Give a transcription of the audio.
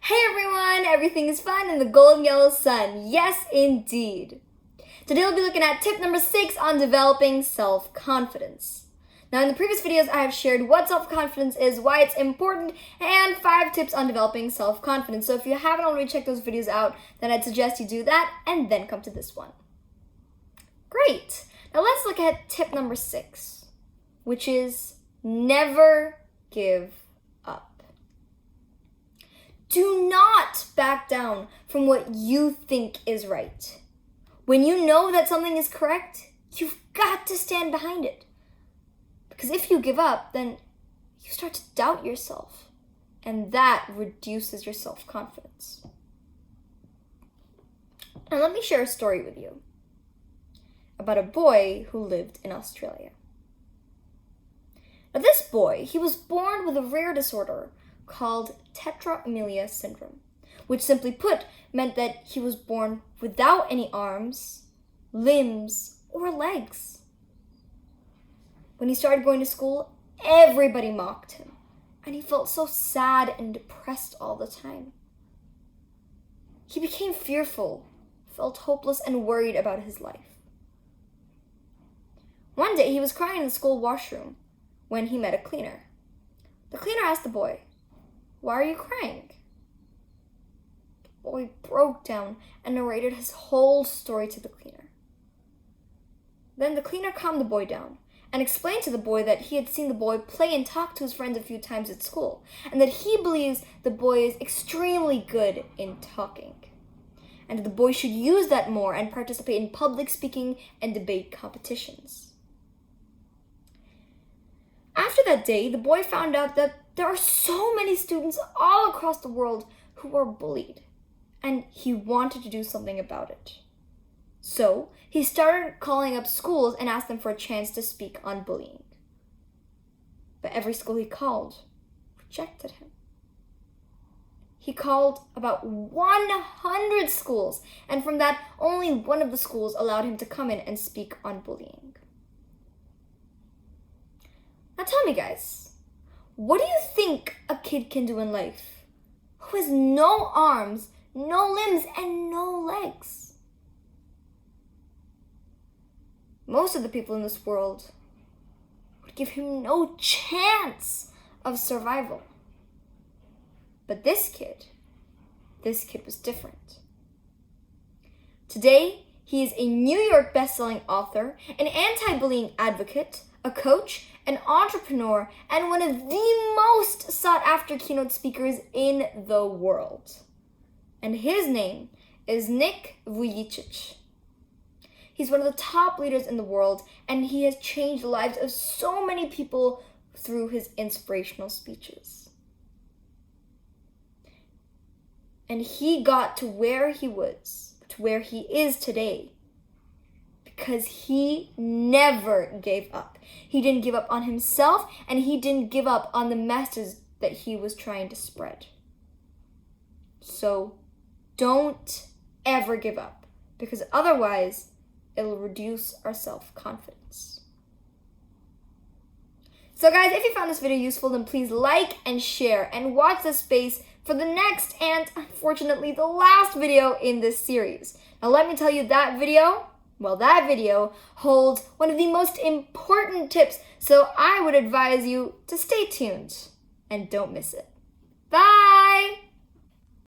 Hey everyone, everything is fine in the golden yellow sun. Yes, indeed. Today we'll be looking at tip number 6 on developing self-confidence. Now in the previous videos I have shared what self-confidence is, why it's important, and 5 tips on developing self-confidence. So if you haven't already checked those videos out, then I'd suggest you do that and then come to this one. Great. Now let's look at tip number 6, which is never give up. Do not back down from what you think is right. When you know that something is correct, you've got to stand behind it. Because if you give up, then you start to doubt yourself, and that reduces your self-confidence. Now let me share a story with you about a boy who lived in Australia. Now this boy, he was born with a rare disorder called tetra amelia syndrome, which simply put meant that he was born without any arms, limbs, or legs. When he started going to school, everybody mocked him, and he felt so sad and depressed all the time. He became fearful, felt hopeless, and worried about his life. One day, he was crying in the school washroom when he met a cleaner. The cleaner asked the boy, "Why are you crying?" The boy broke down and narrated his whole story to the cleaner. Then the cleaner calmed the boy down and explained to the boy that he had seen the boy play and talk to his friends a few times at school, and that he believes the boy is extremely good in talking, and that the boy should use that more and participate in public speaking and debate competitions. After that day, the boy found out that there are so many students all across the world who are bullied, and he wanted to do something about it. So he started calling up schools and asked them for a chance to speak on bullying. But every school he called rejected him. He called about 100 schools, and from that, only one of the schools allowed him to come in and speak on bullying. Now tell me, guys, what do you think a kid can do in life who has no arms, no limbs, and no legs? Most of the people in this world would give him no chance of survival. But this kid was different. Today, he is a New York best-selling author, an anti-bullying advocate, a coach, an entrepreneur, and one of the most sought-after keynote speakers in the world. And his name is Nick Vujicic. He's one of the top leaders in the world, and he has changed the lives of so many people through his inspirational speeches. And he got to where he was, to where he is today, because he never gave up. He didn't give up on himself, and he didn't give up on the message that he was trying to spread. So don't ever give up, because otherwise it'll reduce our self-confidence. So guys, if you found this video useful, then please like and share and watch this space for the next and unfortunately the last video in this series. Now let me tell you, that video holds one of the most important tips, so I would advise you to stay tuned and don't miss it. Bye!